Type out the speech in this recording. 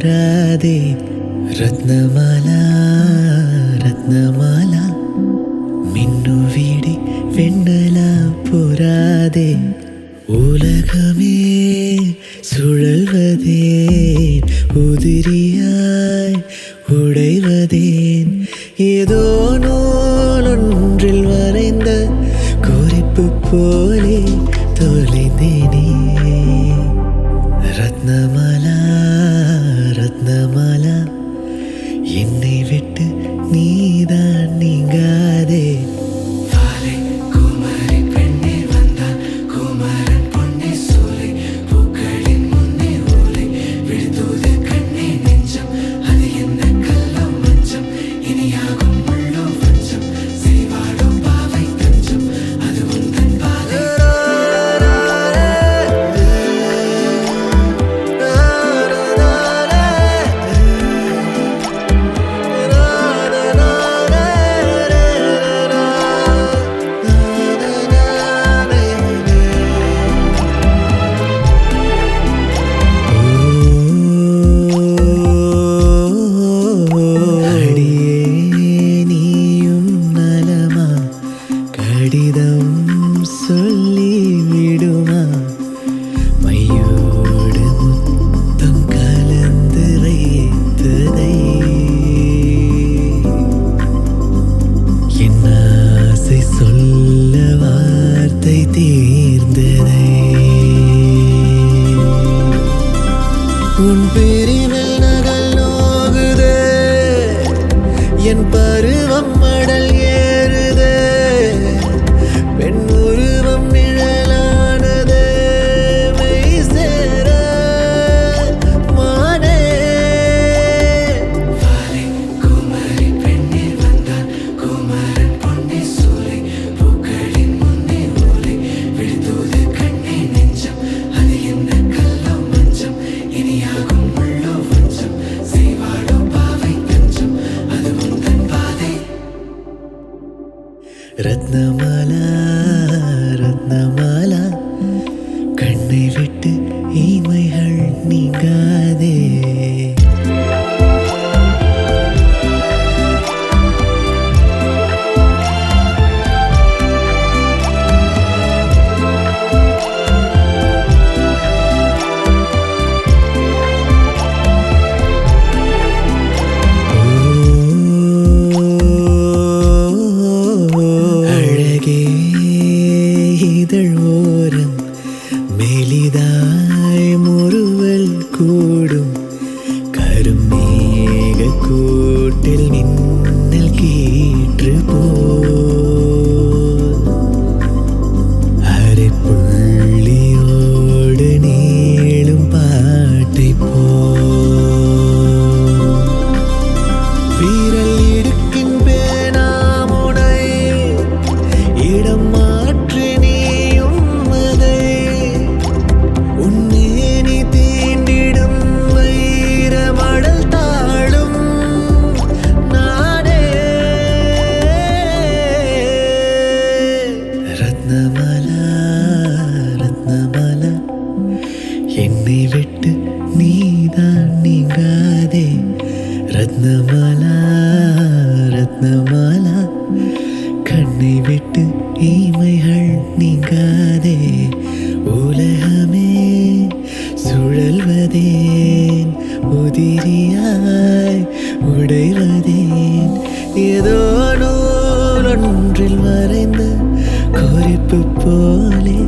புராதே ரத்னமாலா ரத்னமாலா மின்னுவிடி வெண்ணலா புராதே உலகமே சுழல்வதேன் உதிரியாய் உடைவதேன் ஏதோ நூலொன்றில் வரைந்த குறிப்பு போலே தொலைந்தேனே ரத்னமாலா ரத்னமாலா என்னை விட்டு நீதான் நீங்காதே கடிதம் சொல்லி விடுமா மையோடு முத்தம் கலந்து வைத்ததை என் ஆசை சொல்ல வார்த்தை தீர்ந்ததை உன் பிரிவில் நகல் நோகுதே என் பருவம் மடல் ஏறுதே பெண் உருவம் நிழலானதே மெய் சேர மானே வாலை குமரி பெண்ணில் வந்தான் குமரன் பொன்னி சூலை பூக்களின் முன்னே ஓலை விழுந்தோது கண்ணே நெஞ்சம் அது எந்த கல்லோ மஞ்சம் இனியாகும் உள்ளோ வஞ்சம் செய்வாடோ பாவை தஞ்சம் அது உந்தன் பாதை ரத்னமாலா ரத்னமாலா கண்ணை விட்டு இமைகள் நீங்காதே இதழ்வோரம் மெலிதாய் முறுவல் கூடும் கருமேக கூட்டில் மின்னல் கீற்று போல் அரை புள்ளியோடு நீளும் பாட்டை போல் வீரல் இடுக்கின் பேனாமுனை இடம் மாற்றி நீயும் அதை உன்னேனி தீண்டிடும் வைர மடல் தாழும் நானே ரத்னமாலா ரத்னமாலா என்னை விட்டு நீதான் நீங்காதே ரத்னமாலா ரத்னமாலா கண்ணை விட்டு இமைகள் நீங்காதே உலகமே சுழல்வதேன் உதிரியாய் உடைவதேன் ஏதோ நூலொன்றில் மறைந்த குறிப்பு போலே